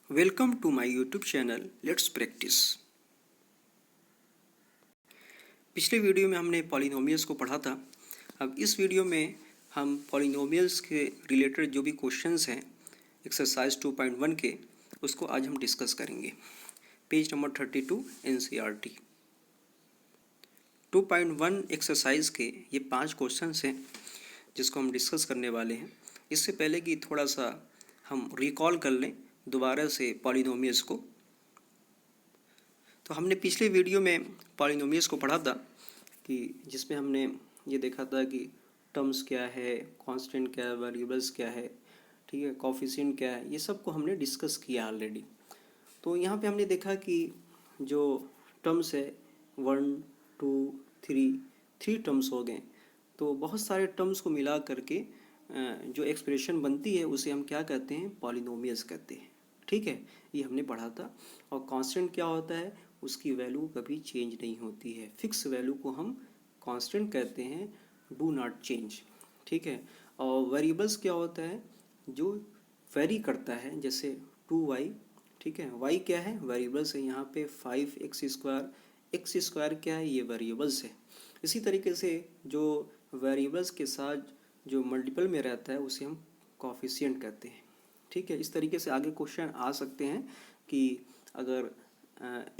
Welcome to my YouTube channel let's practice. पिछले video में हमने पॉलिनोमियल्स को पढ़ा था। अब इस वीडियो में हम पॉलिनोमियल्स के रिलेटेड जो भी क्वेश्चंस हैं एक्सरसाइज 2.1 के, उसको आज हम डिस्कस करेंगे। पेज नंबर 32 NCERT 2.1 एक्सरसाइज के ये 5 क्वेश्चंस हैं जिसको हम डिस्कस करने वाले हैं। इससे पहले कि थोड़ा सा हम रिकॉल कर लें दोबारा से पॉलिनोमियल्स को, तो हमने पिछले वीडियो में पॉलिनोमियल्स को पढ़ा था कि जिसमें हमने ये देखा था कि टर्म्स क्या है, कांस्टेंट क्या है, वेरिएबल्स क्या है, ठीक है, कोफिशिएंट क्या है, ये सब को हमने डिस्कस किया ऑलरेडी। तो यहाँ पे हमने देखा कि जो टर्म्स है 1 2 3 टर्म्स हो गए। तो बहुत सारे टर्म्स को मिला करके जो एक्सप्रेशन बनती है उसे हम क्या कहते हैं, पॉलिनोमियल्स कहते हैं। ठीक है, ये हमने पढ़ा था। और कांस्टेंट क्या होता है, उसकी वैल्यू कभी चेंज नहीं होती है। फिक्स वैल्यू को हम कांस्टेंट कहते हैं, डू नॉट चेंज। ठीक है, और वेरिएबल्स क्या होता है, जो वेरी करता है, जैसे 2y। ठीक है, y क्या है, वेरिएबल्स है। यहाँ पे 5x², x² क्या है, ये वेरिएबल्स है। इसी तरीके से जो वेरिएबल्स के साथ जो मल्टीपल में रहता है उसे हम कोफिशिएंट कहते हैं। ठीक है, इस तरीके से आगे क्वेश्चन आ सकते हैं कि अगर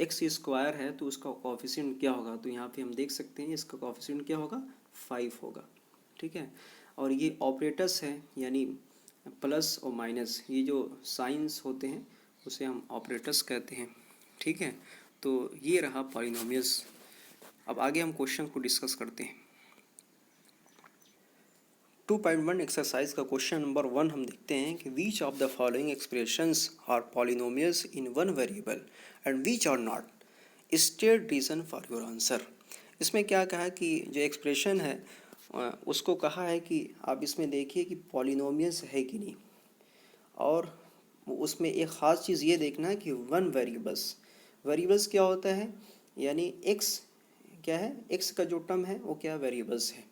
x² है तो उसका कोफिशिएंट क्या होगा। तो यहाँ पे हम देख सकते हैं इसका कोफिशिएंट क्या होगा, 5 होगा। ठीक है, और ये ऑपरेटर्स है, यानी प्लस और माइनस, ये जो साइंस होते हैं उसे हम ऑपरेटर्स कहते हैं। ठीक है, तो ये रहा पॉलिनोमियल्स। अब आगे हम क्वेश्चन को डिस्कस करते हैं। 2.1 एक्सरसाइज का क्वेश्चन नंबर 1 हम देखते हैं कि which of the following expressions are polynomials in one variable and which are not, state reason for your answer. इसमें क्या कहा कि जो एक्सप्रेशन है उसको कहा है कि आप इसमें देखिए कि पॉलिनोमियल्स है कि नहीं, और उसमें एक ख़ास चीज़ ये देखना है कि वन वेरिएबल्स क्या होता है, यानी एक्स क्या है, एक्स का जो टर्म है वो क्या वेरिएबल्स है,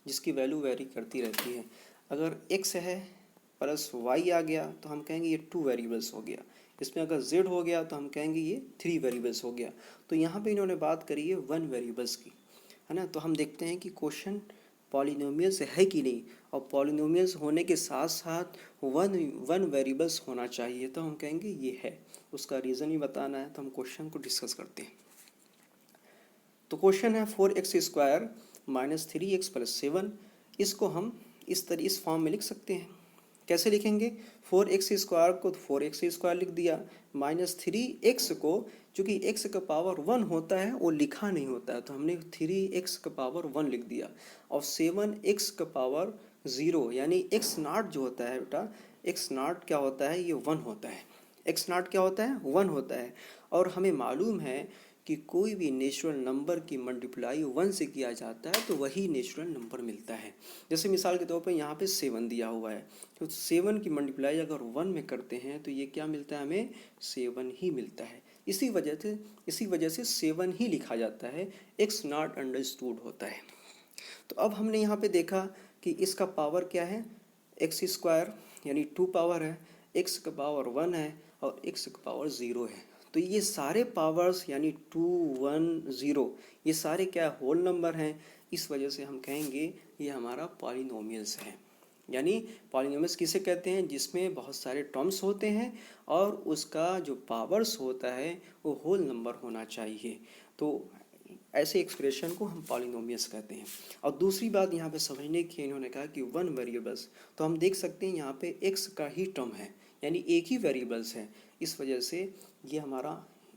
जिसकी वैल्यू वेरी करती रहती है। अगर x है प्लस y आ गया तो हम कहेंगे ये 2 वेरिएबल्स हो गया। इसमें अगर z हो गया तो हम कहेंगे ये 3 वेरिएबल्स हो गया। तो यहाँ पे इन्होंने बात करी है 1 वेरिएबल्स की, है ना। तो हम देखते हैं कि क्वेश्चन पॉलिनोमियल्स है कि नहीं, और पॉलिनोमियल्स होने के साथ साथ वन वेरिएबल्स होना चाहिए, तो हम कहेंगे ये है। उसका रीज़न ही बताना है, तो हम क्वेश्चन को डिस्कस करते हैं। तो क्वेश्चन है 4x² माइनस 3x प्लस 7। इसको हम इस फॉर्म में लिख सकते हैं। कैसे लिखेंगे, 4x² को 4x² लिख दिया, माइनस 3x को, चूँकि x का पावर 1 होता है वो लिखा नहीं होता है तो हमने 3x का पावर 1 लिख दिया, और 7x का पावर 0, यानी x0 जो होता है बेटा, x0 क्या होता है, ये 1 होता है। x0 क्या होता है, 1 होता है। और हमें मालूम है कि कोई भी नेचुरल नंबर की मल्टीप्लाई 1 से किया जाता है तो वही नेचुरल नंबर मिलता है। जैसे मिसाल के तौर पर यहाँ पे 7 दिया हुआ है, तो 7 की मल्टीप्लाई अगर 1 में करते हैं तो ये क्या मिलता है, हमें 7 ही मिलता है। इसी वजह से 7 ही लिखा जाता है, एक्स नॉट अंडरस्टूड होता है। तो अब हमने यहाँ पे देखा कि इसका पावर क्या है, x², यानी 2 पावर है, x का पावर 1 है और x का पावर 0 है। तो ये सारे पावर्स यानी 2 1 0 ये सारे क्या होल नंबर हैं। इस वजह से हम कहेंगे ये हमारा पॉलिनोमियल्स है। यानी पॉलिनोमियल्स किसे कहते हैं, जिसमें बहुत सारे टर्म्स होते हैं और उसका जो पावर्स होता है वो होल नंबर होना चाहिए। तो ऐसे एक्सप्रेशन को हम पॉलिनोमियल्स कहते हैं। और दूसरी बात यहाँ पे समझने की, इन्होंने कहा कि 1 वेरिएबल्स, तो हम देख सकते हैं यहाँ पे x का ही टर्म है, यानी एक ही वेरिएबल्स है। इस वजह से ये हमारा,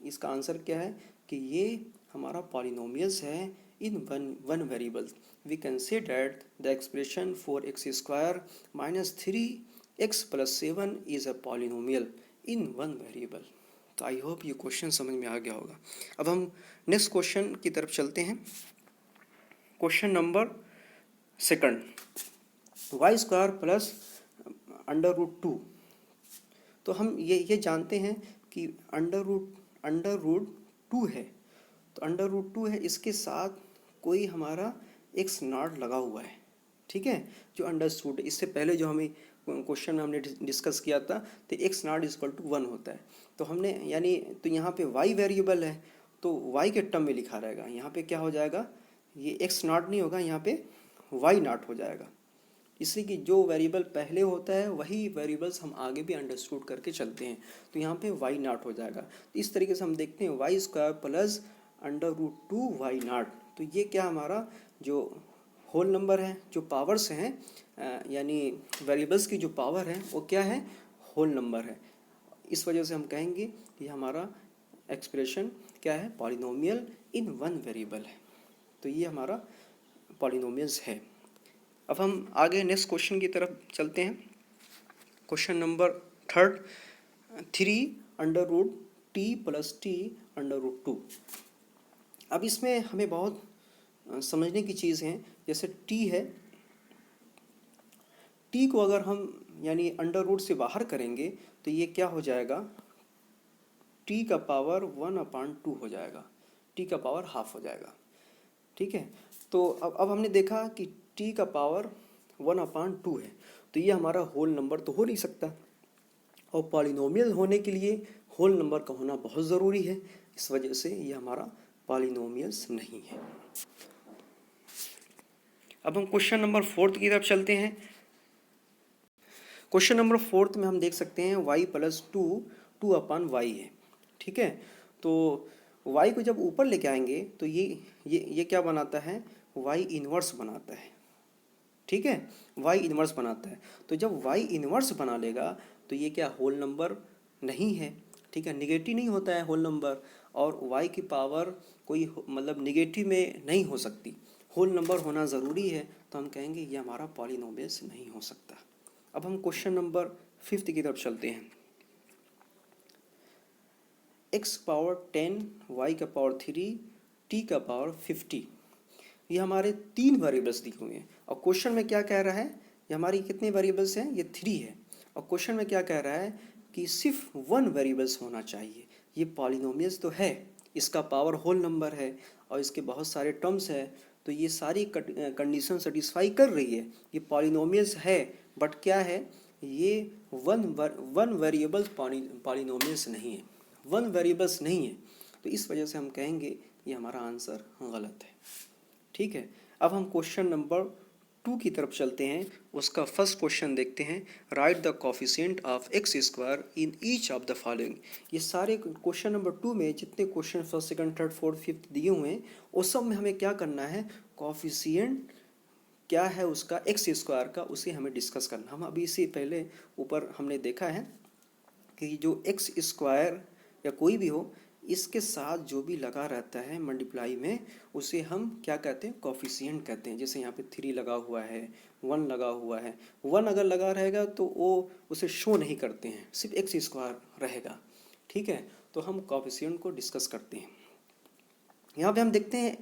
इसका आंसर क्या है कि ये हमारा पॉलिनोमियल्स है in one variable. We can say that the expression 4x² minus 3x plus 7 is a polynomial in one variable. तो आई होप ये क्वेश्चन समझ में आ गया होगा। अब हम नेक्स्ट क्वेश्चन की तरफ चलते हैं। Question number 2, y² plus √2। तो हम ये जानते हैं कि अंडर रूट 2 है, तो √2 है, इसके साथ कोई हमारा x0 लगा हुआ है। ठीक है, जो अंडरस्टूड है। इससे पहले जो हमें क्वेश्चन में हमने डिस्कस किया था, तो X naught is equal to 1 होता है। तो हमने यानी तो यहाँ पे वाई वेरिएबल है तो वाई के टर्म में लिखा रहेगा। यहाँ पे क्या हो जाएगा, ये एक्स नॉट नहीं होगा, यहाँ पे वाई नॉट हो जाएगा। इसलिए कि जो वेरिएबल पहले होता है वही वेरिएबल्स हम आगे भी अंडरस्टूड करके चलते हैं। तो यहाँ पे वाई नॉट हो जाएगा। तो इस तरीके से हम देखते हैं Y square plus √2 Y not. तो ये क्या हमारा जो होल नंबर है, जो पावर्स हैं यानी वेरिएबल्स की जो पावर है वो क्या है, होल नंबर है। इस वजह से हम कहेंगे कि हमारा एक्सप्रेशन क्या है, पॉलिनोमियल इन वन वेरिएबल है। तो ये हमारा पॉलिनोमियल्स है। अब हम आगे नेक्स्ट क्वेश्चन की तरफ चलते हैं। Question number 3, 3√t + t√2। अब इसमें हमें बहुत समझने की चीज़ है। जैसे t है, t को अगर हम यानी अंडर रूट से बाहर करेंगे तो ये क्या हो जाएगा, t का पावर 1/2 हो जाएगा, t का पावर हाफ हो जाएगा। ठीक है, तो अब हमने देखा कि t का पावर 1/2 है, तो ये हमारा होल नंबर तो हो नहीं सकता, और पॉलिनोमियल होने के लिए होल नंबर का होना बहुत ज़रूरी है। इस वजह से ये हमारा पॉलिनोमियल्स नहीं है। अब हम क्वेश्चन नंबर 4 की तरफ चलते हैं। क्वेश्चन नंबर 4 में हम देख सकते हैं y + 2 2/y है। ठीक है, तो y को जब ऊपर लेके आएंगे तो ये क्या बनाता है, y इन्वर्स बनाता है। ठीक है, y इन्वर्स बनाता है। तो जब y इन्वर्स बना लेगा तो ये क्या होल नंबर नहीं है। ठीक है, निगेटिव नहीं होता है होल नंबर, और y की पावर कोई मतलब निगेटिव में नहीं हो सकती, होल नंबर होना ज़रूरी है। तो हम कहेंगे ये हमारा पॉलिनोमियल्स नहीं हो सकता। अब हम क्वेश्चन नंबर 5 की तरफ चलते हैं। x पावर 10, y का पावर 3, t का पावर 50, ये हमारे 3 वेरिएबल्स दिए हुए हैं। और क्वेश्चन में क्या कह रहा है, ये हमारी कितने वेरिएबल्स हैं, ये 3 है। और क्वेश्चन में क्या कह रहा है कि सिर्फ 1 वेरिएबल्स होना चाहिए। ये पॉलिनोमियल्स तो है, इसका पावर होल नंबर है और इसके बहुत सारे टर्म्स है, तो ये सारी कंडीशन सेटिस्फाई कर रही है, ये पॉलिनोमियल्स है। बट क्या है, ये वन वेरिएबल्स पॉलिनोमियल्स नहीं है, वन वेरिएबल्स नहीं है। तो इस वजह से हम कहेंगे ये हमारा आंसर गलत है। ठीक है, अब हम क्वेश्चन नंबर 2 की तरफ चलते हैं। उसका फर्स्ट क्वेश्चन देखते हैं, right the coefficient of x square in each of the following. ये सारे क्वेश्चन नंबर 2 में जितने question first, second, third, fourth, fifth दिए हुए हैं, उस सब में हमें क्या करना है, कोफिशिएंट क्या है उसका x स्क्वायर का, उसे हमें डिस्कस करना। हम अभी इससे पहले ऊपर हमने देखा है कि जो x स्क्वायर या कोई भी हो, इसके साथ जो भी लगा रहता है मल्टीप्लाई में, उसे हम क्या कहते हैं, कोफिशिएंट कहते हैं। जैसे यहाँ पे 3 लगा हुआ है, 1 लगा हुआ है, 1 अगर लगा रहेगा तो वो उसे शो नहीं करते हैं, सिर्फ x स्क्वायर रहेगा। ठीक है, तो हम कोफिशिएंट को डिस्कस करते हैं। यहाँ पे हम देखते हैं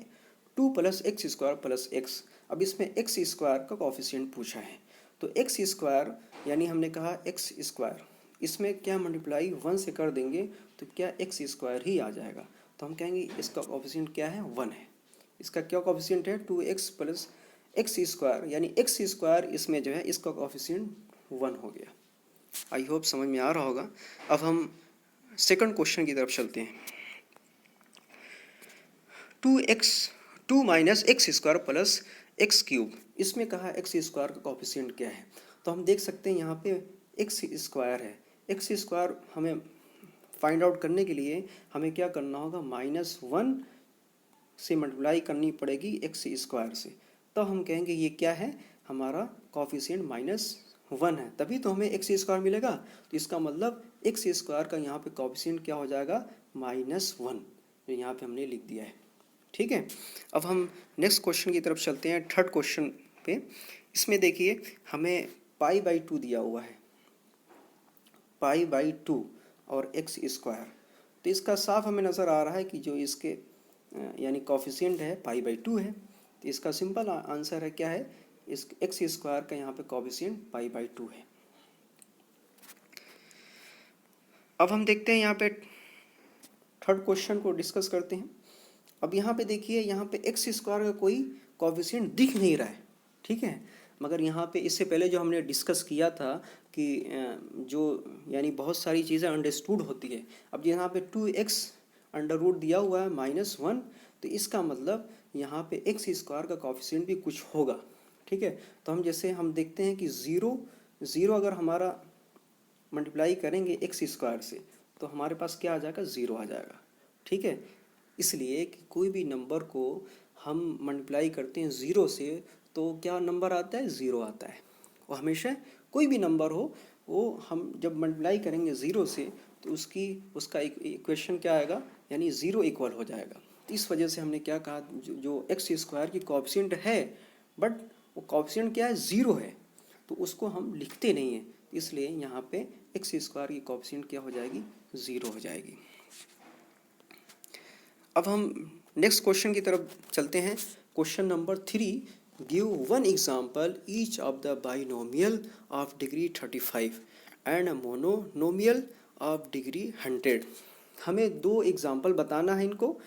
2 + x² + x। अब इसमें x स्क्वायर का कोफिशिएंट पूछा है, तो x स्क्वायर यानी हमने कहा x स्क्वायर, इसमें क्या मल्टीप्लाई 1 से कर देंगे तो क्या x स्क्वायर ही आ जाएगा। तो हम कहेंगे इसका कोफिशिएंट क्या है, 1 है। इसका क्या कोफिशिएंट है, 2x + x², यानी x स्क्वायर इसमें जो है इसका कोफिशिएंट 1 हो गया। आई होप समझ में आ रहा होगा। अब हम सेकंड क्वेश्चन की तरफ चलते हैं। 2 - x² + x³, इसमें कहा x स्क्वायर का कोफिशिएंट क्या है। तो हम देख सकते हैं यहाँ पे x स्क्वायर है, x स्क्वायर हमें फाइंड आउट करने के लिए हमें क्या करना होगा, -1 से मल्टीप्लाई करनी पड़ेगी x स्क्वायर से। तो हम कहेंगे ये क्या है, हमारा कोफिशिएंट -1 है, तभी तो हमें x स्क्वायर मिलेगा। तो इसका मतलब x स्क्वायर का यहाँ पे कोफिशिएंट क्या हो जाएगा, -1, जो यहाँ पे हमने लिख दिया है। ठीक है, अब हम नेक्स्ट क्वेश्चन की तरफ चलते हैं, थर्ड क्वेश्चन पे। इसमें देखिए हमें π/2 दिया हुआ है, π/2 और x स्क्वायर। तो इसका साफ हमें नज़र आ रहा है कि जो इसके यानी कोफिशिएंट है π/2 है। तो इसका सिंपल आंसर है क्या है, इस x स्क्वायर का यहाँ पे कोफिशिएंट π/2 है। अब हम देखते हैं यहाँ पे थर्ड क्वेश्चन को डिस्कस करते हैं। अब यहाँ पे देखिए, यहाँ पे x स्क्वायर का कोई कोफिशिएंट दिख नहीं रहा है। ठीक है, मगर यहाँ पे इससे पहले जो हमने डिस्कस किया था कि जो यानी बहुत सारी चीज़ें अंडरस्टूड होती है। अब यहाँ पे 2x अंडर रूट दिया हुआ है -1, तो इसका मतलब यहाँ पे x स्क्वायर का कॉफिशिएंट भी कुछ होगा, ठीक है। तो हम जैसे हम देखते हैं कि ज़ीरो अगर हमारा मल्टीप्लाई करेंगे x स्क्वायर से तो हमारे पास क्या आ जाएगा, 0 आ जाएगा, ठीक है। इसलिए कि कोई भी नंबर को हम मल्टीप्लाई करते हैं 0 से तो क्या नंबर आता है, 0 आता है। वो हमेशा कोई भी नंबर हो वो हम जब मल्टीप्लाई करेंगे 0 से तो उसका इक्वेशन क्या आएगा, यानी 0 इक्वल हो जाएगा। तो इस वजह से हमने क्या कहा, जो एक्स स्क्वायर की कॉफिशिएंट है बट वो कॉफिशिएंट क्या है, 0 है, तो उसको हम लिखते नहीं हैं, इसलिए यहाँ पे एक्स स्क्वायर की कॉफिशिएंट क्या हो जाएगी, 0 हो जाएगी। अब हम नेक्स्ट क्वेश्चन की तरफ चलते हैं। Question number 3, give one example each of the binomial of degree 35 and monomial of degree 100। हमें 2 एग्जाम्पल बताना है इनको,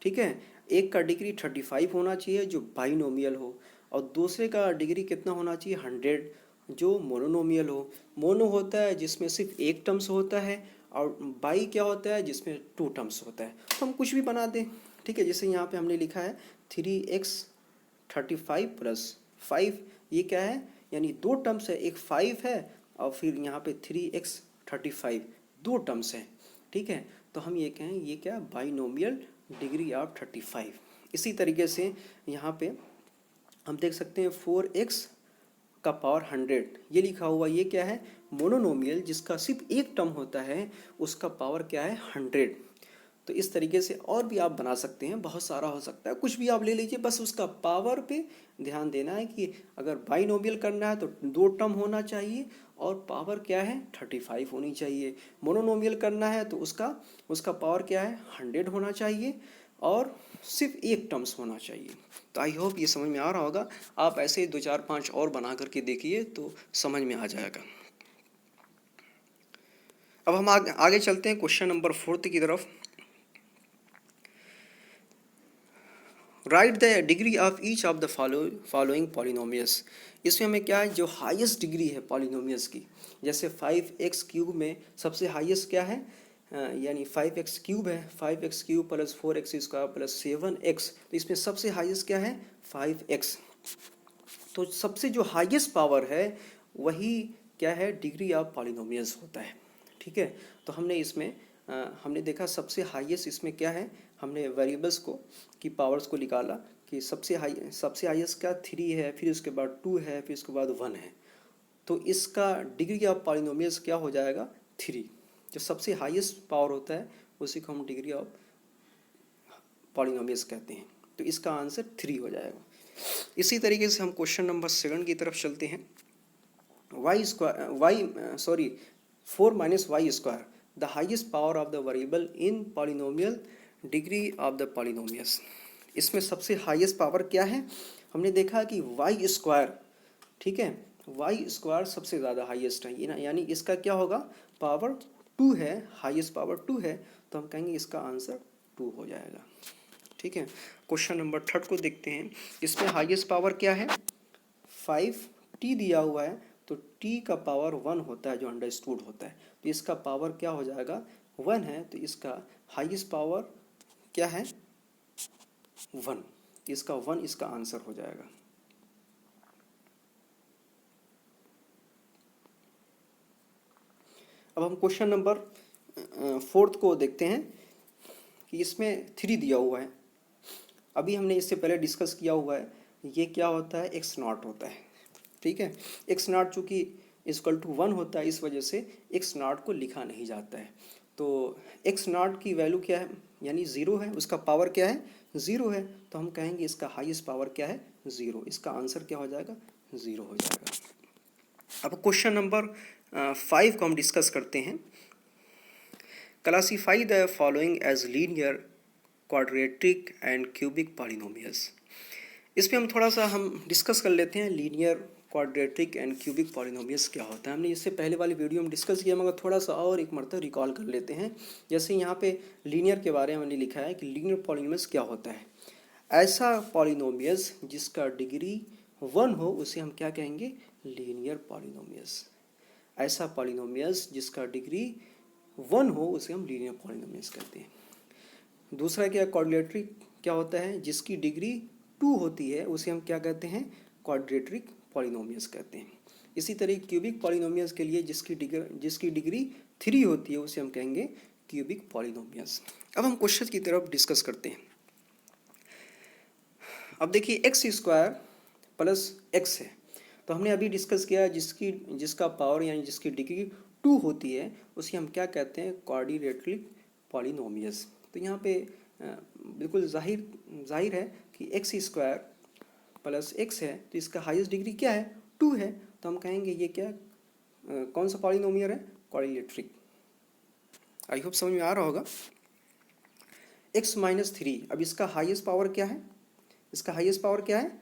ठीक है। एक का डिग्री 35 होना चाहिए जो बाइनोमियल हो, और दूसरे का डिग्री कितना होना चाहिए, 100 जो मोनोनोमियल हो। मोनो होता है जिसमें सिर्फ एक टर्म्स होता है, और बाई क्या होता है जिसमें 2 टर्म्स होता है। तो हम कुछ भी बना दें, ठीक है। जैसे यहाँ पे हमने लिखा है 3x 35 + 5, ये क्या है, यानी 2 टर्म्स है, एक 5 है और फिर यहाँ पे 3x 35, 2 टर्म्स है, ठीक है। तो हम ये कहें ये क्या, बाइनोमियल डिग्री ऑफ 35। इसी तरीके से यहाँ पे हम देख सकते हैं 4x का पावर 100, ये लिखा हुआ, ये क्या है, मोनोनोमियल जिसका सिर्फ एक टर्म होता है, उसका पावर क्या है, 100। तो इस तरीके से और भी आप बना सकते हैं, बहुत सारा हो सकता है, कुछ भी आप ले लीजिए, बस उसका पावर पे ध्यान देना है कि अगर बाइनोमियल करना है तो 2 टर्म होना चाहिए और पावर क्या है, 35 होनी चाहिए। मोनोनोमियल करना है तो उसका पावर क्या है, 100 होना चाहिए और सिर्फ एक टर्म्स होना चाहिए। तो आई होप ये समझ में आ रहा होगा। आप ऐसे 2 4 5 और बना करके देखिए तो समझ में आ जाएगा। अब हम आगे चलते हैं क्वेश्चन नंबर 4 की तरफ। Right the degree of each of the following polynomials. इसमें हमें क्या है, जो हाईएस्ट डिग्री है पॉलिनोमियल्स की, जैसे 5x³ में सबसे हाईएस्ट क्या है, यानी 5x³ है, 5x³ + 4x² + 7x, तो इसमें सबसे हाईएस्ट क्या है, 5x। तो सबसे जो हाईएस्ट पावर है वही क्या है, डिग्री ऑफ पॉलिनोमियल्स होता है, ठीक है। तो हमने इसमें हमने देखा सबसे हाईएस्ट इसमें क्या है, हमने वेरिएबल्स को की पावर्स को निकाला कि सबसे हाईएस्ट क्या 3 है, फिर उसके बाद 2 है, फिर उसके बाद 1 है। तो इसका डिग्री ऑफ पॉलिनोमियल्स क्या हो जाएगा, 3। जो सबसे हाईएस्ट पावर होता है उसी को हम डिग्री ऑफ पॉलिनोमियल्स कहते हैं। तो इसका आंसर 3 हो जाएगा। इसी तरीके से हम क्वेश्चन नंबर 7 की तरफ चलते हैं। 4 - y², the highest power of the variable in polynomial degree of the polynomials. इसमें सबसे हाईएस्ट पावर क्या है, हमने देखा कि y², ठीक है, y² सबसे ज़्यादा हाईएस्ट है, यानी इसका क्या होगा, पावर 2 है, हाईएस्ट पावर 2 है, तो हम कहेंगे इसका आंसर 2 हो जाएगा, ठीक है। क्वेश्चन नंबर 3 को देखते हैं। इसमें हाईएस्ट पावर क्या है, 5t दिया हुआ है, तो t का पावर 1 होता है जो अंडरस्टूड होता है, तो इसका पावर क्या हो जाएगा, 1 है, तो इसका हाईएस्ट पावर क्या है, 1, इसका 1 इसका आंसर हो जाएगा। अब हम क्वेश्चन नंबर 4 को देखते हैं कि इसमें 3 दिया हुआ है। अभी हमने इससे पहले डिस्कस किया हुआ है, ये क्या होता है, x0 होता है, ठीक है। x0 चूँकि =1 होता है, इस वजह से x0 को लिखा नहीं जाता है। तो x0 की वैल्यू क्या है, यानी 0 है, उसका पावर क्या है, 0 है, तो हम कहेंगे इसका हाईएस्ट पावर क्या है, 0, इसका आंसर क्या हो जाएगा, 0 हो जाएगा। अब क्वेश्चन नंबर 5 को हम डिस्कस करते हैं। Classify the following as linear, quadratic and cubic polynomials. इसमें हम थोड़ा सा डिस्कस कर लेते हैं linear, quadratic and cubic polynomials क्या होता है। हमने इससे पहले वाली वीडियो में डिस्कस किया, मगर थोड़ा सा और एक मरतबा रिकॉल कर लेते हैं। जैसे यहाँ पे लीनियर के बारे में हमने लिखा है कि लीनियर पॉलिनोमियल्स क्या होता है, ऐसा पॉलिनोमियल्स जिसका डिग्री वन हो उसे हम क्या कहेंगे, लीनियर पॉलिनोमियस। ऐसा पॉलिनोमियस जिसका डिग्री वन हो उसे हम लीनियर पॉलिनोमियस कहते हैं। दूसरा क्या, क्वाड्रेटिक क्या होता है, जिसकी डिग्री टू होती है उसे हम क्या कहते हैं, क्वाड्रेटिक पॉलिनोमियस कहते हैं। इसी तरह क्यूबिक पॉलिनोमियस के लिए जिसकी डिग्री थ्री होती है उसे हम कहेंगे क्यूबिक पॉलिनोमियस। अब हम क्वेश्चन की तरफ डिस्कस करते हैं। अब देखिए एक्स स्क्वायर प्लस एक्स है, तो हमने अभी डिस्कस किया जिसका पावर यानी जिसकी डिग्री टू होती है उसे हम क्या कहते हैं, क्वाड्रेटिक पॉलिनोमियस। तो यहाँ पे बिल्कुल जाहिर है कि एक्स स्क्वायर प्लस एक्स है तो इसका हाईएस्ट डिग्री क्या है, टू है, तो हम कहेंगे ये क्या कौन सा पॉलिनोमियल है, क्वाड्रेटिक। आई होप समझ में आ रहा होगा। एक्स माइनस थ्री, अब इसका हाईएस्ट पावर क्या है, इसका हाईएस्ट पावर क्या है,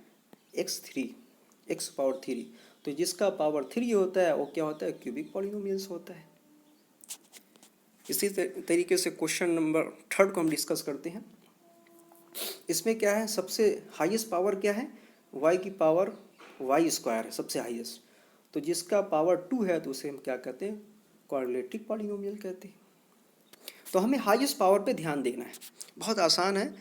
x three, x power three. तो जिसका पावर थ्री होता है वो क्या होता है, क्यूबिक पॉलिनोमियल्स होता है। इसी तरीके से क्वेश्चन नंबर थर्ड को हम डिस्कस करते हैं। इसमें क्या है, सबसे हाईएस्ट पावर क्या है, y की पावर y स्क्वायर है सबसे हाईएस्ट। तो जिसका पावर टू है तो उसे हम क्या कहते हैं, क्वाड्रेटिक पॉलिनोमियल कहते हैं। तो हमें हाईएस्ट पावर पे ध्यान देना है, बहुत आसान है।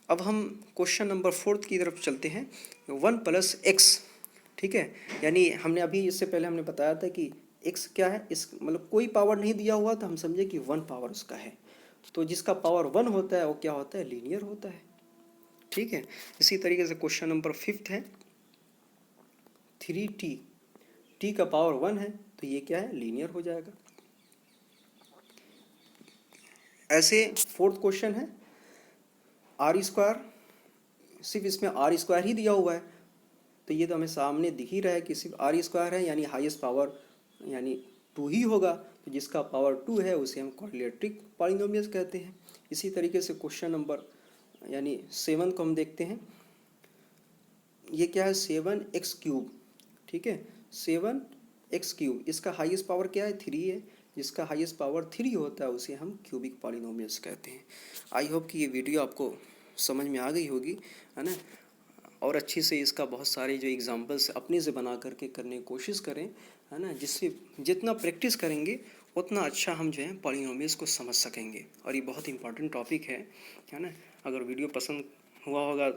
अब हम क्वेश्चन नंबर फोर्थ की तरफ चलते हैं, वन प्लस एक्स। ठीक है, यानी हमने अभी इससे पहले हमने बताया था कि एक्स क्या है, इस मतलब कोई पावर नहीं दिया हुआ तो हम समझे कि वन पावर उसका है। तो जिसका पावर वन होता है वो क्या होता है, लीनियर होता है। ठीक है, इसी तरीके से क्वेश्चन नंबर फिफ्थ है, थ्री टी का पावर वन है तो ये क्या है, लीनियर हो जाएगा। ऐसे फोर्थ क्वेश्चन है आर स्क्वायर, सिर्फ इसमें आर स्क्वायर ही दिया हुआ है तो ये तो हमें सामने दिख ही रहा है कि सिर्फ आर स्क्वायर है, यानी हाईएस्ट पावर यानी टू ही होगा। तो जिसका पावर टू है उसे हम क्वाड्रेटिक पॉलिनोमियल कहते हैं। इसी तरीके से क्वेश्चन नंबर यानी सेवन को हम देखते हैं, ये क्या है, सेवन एक्स क्यूब। ठीक है, सेवन एक्स क्यूब, इसका हाईएस्ट पावर क्या है, थ्री है। जिसका हाईएस्ट पावर थ्री होता है उसे हम क्यूबिक पॉलिनोमियल्स कहते हैं। आई होप कि ये वीडियो आपको समझ में आ गई होगी, है ना। और अच्छी से इसका बहुत सारे जो एग्जांपल्स अपने से बना करके करने की कोशिश करें, है ना, जिससे जितना प्रैक्टिस करेंगे उतना अच्छा हम जो है पॉलिनोमियल्स को समझ सकेंगे। और ये बहुत इंपॉर्टेंट टॉपिक है ना। अगर वीडियो पसंद हुआ होगा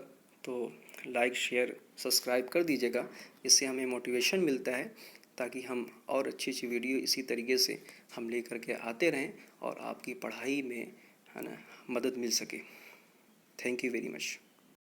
तो लाइक शेयर सब्सक्राइब कर दीजिएगा, इससे हमें मोटिवेशन मिलता है ताकि हम और अच्छी अच्छी वीडियो इसी तरीके से हम लेकर के आते रहें और आपकी पढ़ाई में, है ना, मदद मिल सके। Thank you very much.